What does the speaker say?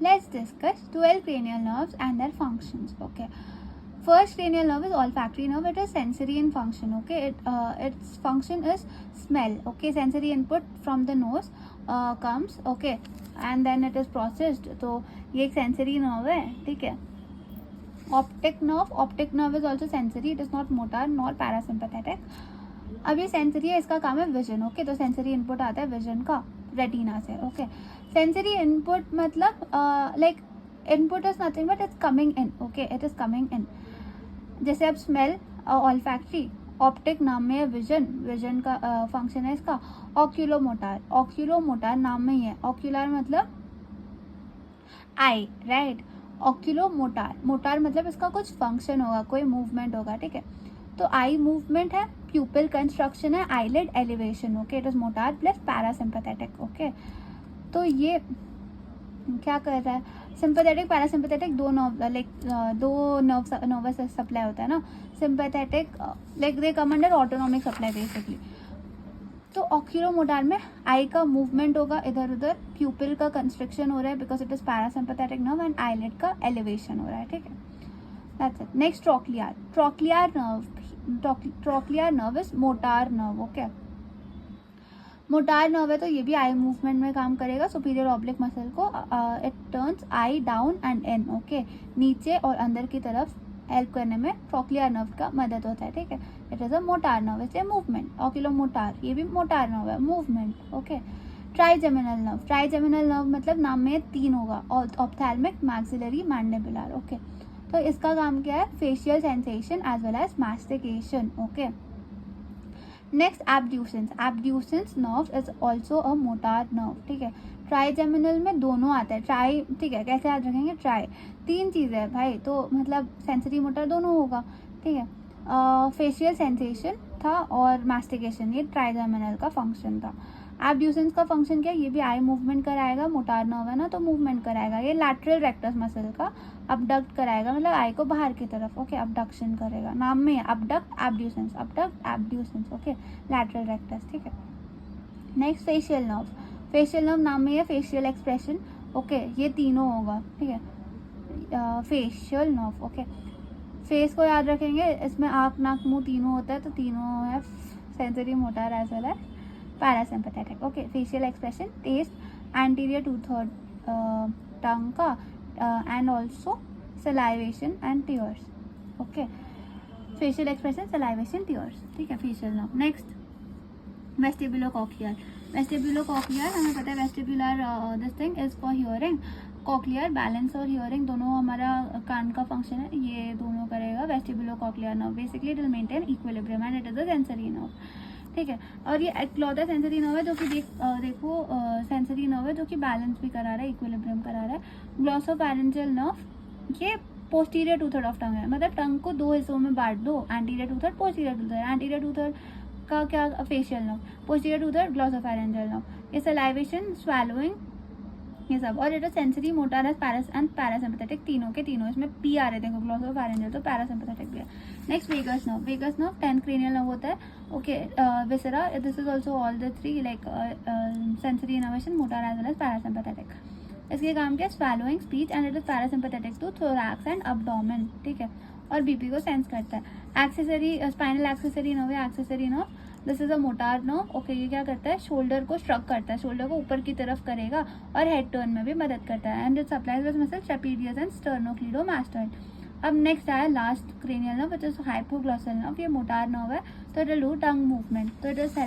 Let's discuss 12 cranial nerves and their functions. Okay. First cranial nerve is olfactory nerve. It is sensory in function. Okay. Its function is smell. Okay. Sensory input from the nose comes. Okay. And then it is processed. तो ये एक sensory nerve है. ठीक है. Optic nerve is also sensory. It is not motor nor parasympathetic. अब ये sensory है, इसका काम है विजन. ओके. तो सेंसरी इनपुट आता है विजन का रेटिना से. ओके. सेंसरी इनपुट मतलब like input is nothing but it's coming in. Okay. It is coming in. जैसे अब स्मेल ऑल्फैक्टरी, ऑप्टिक नाम में है विजन. विजन का फंक्शन है इसका. ऑक्यूलोमोटार नाम में ही है. ऑक्यूलर मतलब आई, राइट. ऑक्यूलोमोटार मतलब इसका कुछ फंक्शन होगा, कोई मूवमेंट होगा. ठीक है. तो आई मूवमेंट है, प्यूपिल कंस्ट्रक्शन है, eyelid elevation. Okay. It is motor plus parasympathetic. Okay. तो ये क्या कर रहा है, सिंपैथेटिक पैरासिम्पैथेटिक दो नर्वस सप्लाई होता है ना. Sympathetic like they come under autonomic supply basically. तो ऑक्यूलोमोटार में आई का मूवमेंट होगा इधर उधर, प्यूपिल का कंस्ट्रक्शन हो रहा है because it is parasympathetic nerve, and eyelid का एलिवेशन हो रहा है. ठीक है. That's it. Next trochlear nerve is motor nerve. Okay. Motor nerve है तो ये भी आई मूवमेंट में काम करेगा. सुपीरियर ऑब्लिक मसल को it turns I down and in. Okay. नीचे और अंदर की तरफ हेल्प करने में ट्रोक्लियर नर्व का मदद होता है. ठीक है. It is a motor nerve. It's a movement. Oculomotor ये भी मोटार नर्व है, मूवमेंट. ओके. ट्राइजेमिनल नर्व मतलब नाम में 3 होगा. Ophthalmic, maxillary, mandibular. ओके. तो इसका काम क्या है, facial sensation as well as mastication. Okay. Next abducens nerve is also a motor nerve. ठीक है. ट्राइजेमिनल में दोनों आता है. ट्राई, ठीक है, कैसे याद रखेंगे, ट्राई 3 चीज़ें है भाई, तो मतलब सेंसरी मोटर दोनों होगा. ठीक है. फेशियल सेंसेशन था और मास्टिकेशन, ये ट्राइजेमिनल का फंक्शन था. एब्ड्यूसेंस का फंक्शन क्या है, ये भी आई मूवमेंट कराएगा. मोटार नर्व है ना तो मूवमेंट कराएगा. ये लैटरल रेक्टस मसल का अबडक्ट कराएगा, मतलब आई को बाहर की तरफ. ओके. अबडक्शन करेगा, नाम में है abduct abducens. Okay. Lateral rectus. ठीक है. नेक्स्ट फेशियल नर्व नाम में है फेशियल एक्सप्रेशन. ओके. ये तीनों होगा. ठीक है. Facial nerve. ओके. फेस को याद रखेंगे, इसमें आँख नाक मुंह तीनों होता है, तो तीनों है sensory motor as well as parasympathetic. Okay. Facial expression, taste, anterior 2/3 tongue का, and also salivation and tears. Okay. Facial expression, salivation, tears. ठीक है. Facial nerve. Next vestibulocochlear. हमें पता है vestibular this thing is for hearing. Cochlear balance और hearing दोनों हमारा कान का फंक्शन है, ये दोनों करेगा vestibulocochlear nerve. Basically it will maintain equilibrium and it is a sensory nerve. ठीक है. और ये इकलौता सेंसरी नर्व है जो कि देखो सेंसरी नर्व है जो कि बैलेंस भी करा रहा है, इक्विलिब्रियम करा रहा है. ग्लॉसोफैरिंजियल नर्व ये पोस्टीरियर 2/3 ऑफ टंग है, मतलब टंग को 2 हिस्सों में बांट दो, एंटीरियर 2/3, पोस्टीरियर 2/3. एंटीरियर 2/3 का क्या, facial nerve. Posterior 2/3 glossopharyngeal nerve. ये सलाइवेशन, स्वैलोइंग, ये सब. और it is sensory, motor and parasympathetic. तीनों के तीनों इसमें पी आ रहे, देखो ग्लॉसोफैरिंजियल तो पैरासिम्पैथेटिक भी है. Next vagus nerve 10th cranial nerve होता है. Okay. Viscera, this is also all the 3 like sensory innovation, motor as well as parasympathetic. इसके काम क्या, swallowing, speech, and it is parasympathetic to thorax and abdomen. ठीक है. और BP को sense करता है. Accessory spinal accessory nerve, this is a motor nerve. Okay. ये क्या करता है, शोल्डर को श्रग करता है, शोल्डर को ऊपर की तरफ करेगा और हेड टर्न में भी मदद करता है. And it supplies this muscle trapezius and sternocleidomastoid. अब नेक्स्ट आया last cranial nerve which is hypoglossal nerve. ये मोटार नर्व है, तो it will do tongue movement. तो इट इज